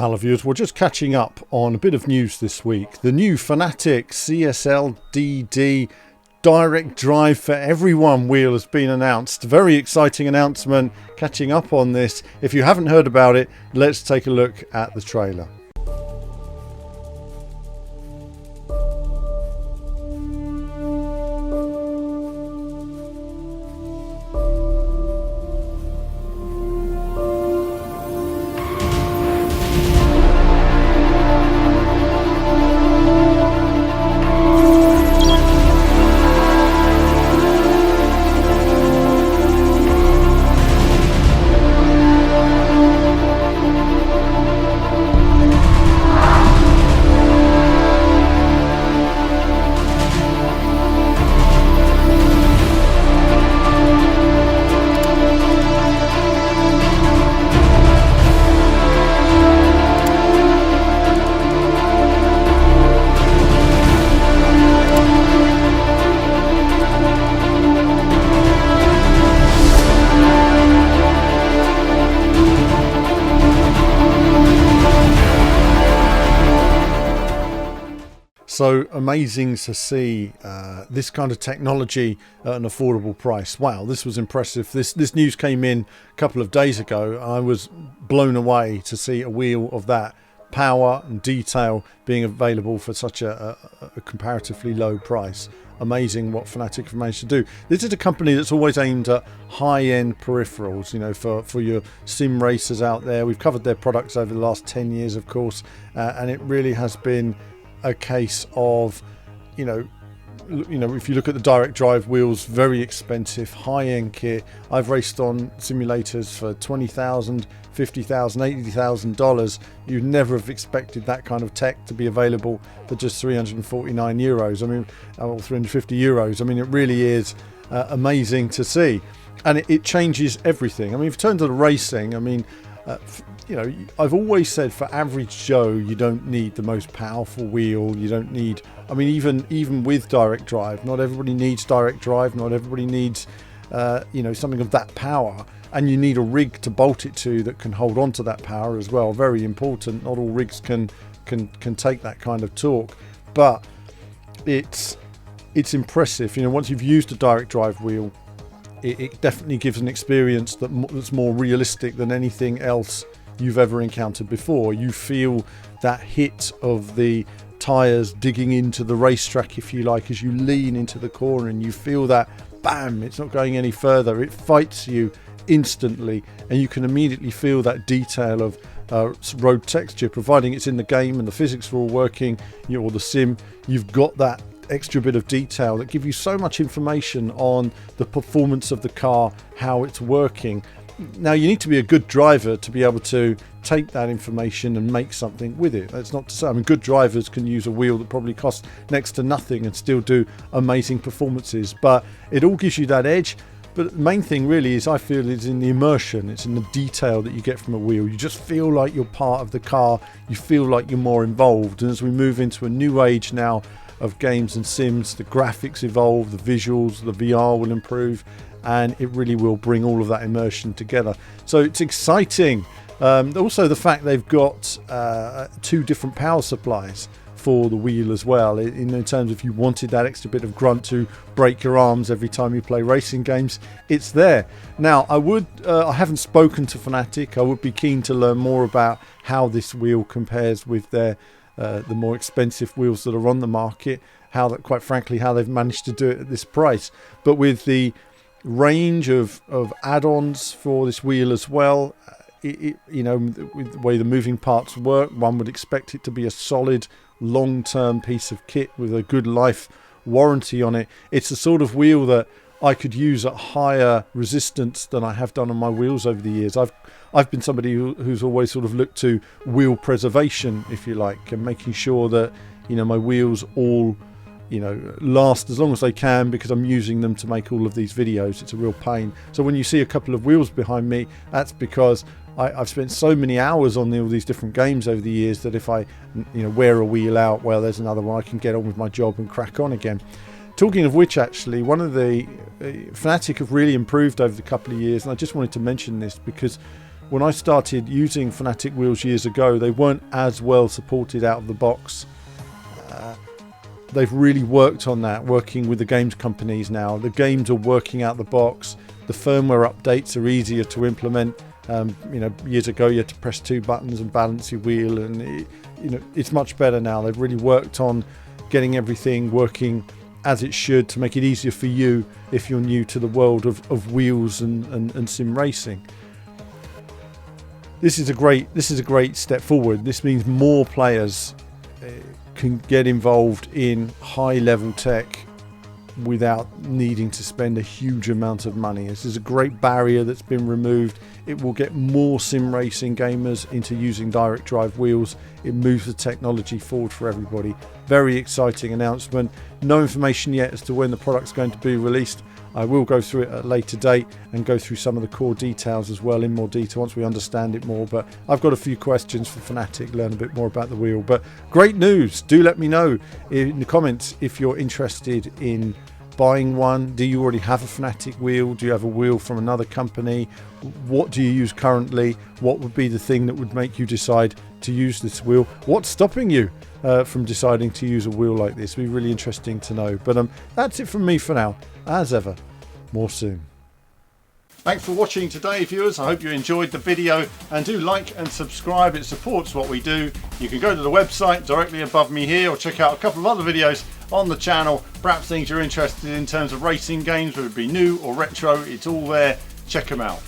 Hello viewers, we're just catching up on a bit of news this week. The new Fanatec CSL DD direct drive for everyone wheel has been announced. Very exciting announcement. Catching up on this. If you haven't heard about it, let's take a look at the trailer. So amazing to see this kind of technology at an affordable price. Wow, this was impressive. This news came in a couple of days ago. I was blown away to see a wheel of that power and detail being available for such a comparatively low price. Amazing what Fanatec have managed to do. This is a company that's always aimed at high-end peripherals, you know, for your sim racers out there. We've covered their products over the last 10 years, of course, and it really has been a case of, you know, if you look at the direct drive wheels, very expensive, high-end kit. I've raced on simulators for $20,000, $50,000, $80,000. You'd never have expected that kind of tech to be available for just 349 euros. I mean, or 350 euros. I mean, it really is amazing to see, and it changes everything. I mean, if you turn to the racing, I mean, you know, I've always said for average Joe, you don't need the most powerful wheel. You don't need, I mean, even with direct drive, not everybody needs direct drive. Not everybody needs, you know, something of that power. And you need a rig to bolt it to that can hold on to that power as well. Very important. Not all rigs can take that kind of torque, but it's impressive. You know, once you've used a direct drive wheel, it definitely gives an experience that's more realistic than anything else you've ever encountered before. You feel that hit of the tyres digging into the racetrack, if you like, as you lean into the corner, and you feel that bam, it's not going any further. It fights you instantly, and you can immediately feel that detail of road texture, providing it's in the game and the physics are all working, or the sim. You've got that extra bit of detail that give you so much information on the performance of the car, how it's working. Now, you need to be a good driver to be able to take that information and make something with it. That's not to say, I mean, good drivers can use a wheel that probably costs next to nothing and still do amazing performances, but it all gives you that edge. But the main thing really is, I feel, is in the immersion. It's in the detail that you get from a wheel. You just feel like you're part of the car. You feel like you're more involved. And as we move into a new age now of games and sims, the graphics evolve, the visuals, the VR will improve, and it really will bring all of that immersion together. So it's exciting. Also, the fact they've got two different power supplies for the wheel as well, in terms of if you wanted that extra bit of grunt to break your arms every time you play racing games, it's there. Now, I haven't spoken to Fanatec. I would be keen to learn more about how this wheel compares with the more expensive wheels that are on the market, quite frankly, how they've managed to do it at this price. But with the range of add-ons for this wheel as well, you know, with the way the moving parts work, one would expect it to be a solid long-term piece of kit with a good life warranty on it. It's the sort of wheel that I could use at higher resistance than I have done on my wheels over the years. I've been somebody who's always sort of looked to wheel preservation, if you like, and making sure that, you know, my wheels all, you know, last as long as they can, because I'm using them to make all of these videos. It's a real pain. So when you see a couple of wheels behind me, that's because I've spent so many hours on all these different games over the years that if I, you know, wear a wheel out, well, there's another one. I can get on with my job and crack on again. Talking of which, actually, one of the Fanatec have really improved over the couple of years, and I just wanted to mention this because when I started using Fanatec wheels years ago, they weren't as well supported out of the box. They've really worked on that, working with the games companies now. The games are working out the box. The firmware updates are easier to implement. Years ago you had to press 2 buttons and balance your wheel, and it's much better now. They've really worked on getting everything working as it should to make it easier for you if you're new to the world of wheels and sim racing. This is a great step forward. This means more players can get involved in high level tech without needing to spend a huge amount of money. This is a great barrier that's been removed. It will get more sim racing gamers into using direct drive wheels. It moves the technology forward for everybody. Very exciting announcement. No information yet as to when the product's going to be released. I will go through it at a later date and go through some of the core details as well in more detail once we understand it more. But I've got a few questions for Fanatec, learn a bit more about the wheel. But great news. Do let me know in the comments if you're interested in buying one. Do you already have a Fanatec wheel? Do you have a wheel from another company? What do you use currently? What would be the thing that would make you decide to use this wheel? What's stopping you from deciding to use a wheel like this? It'd be really interesting to know. But that's it from me for now. As ever, more soon. Thanks for watching today, viewers. I hope you enjoyed the video, and do like and subscribe. It supports what we do. You can go to the website directly above me here, or check out a couple of other videos on the channel, perhaps things you're interested in terms of racing games, whether it be new or retro. It's all there. Check them out.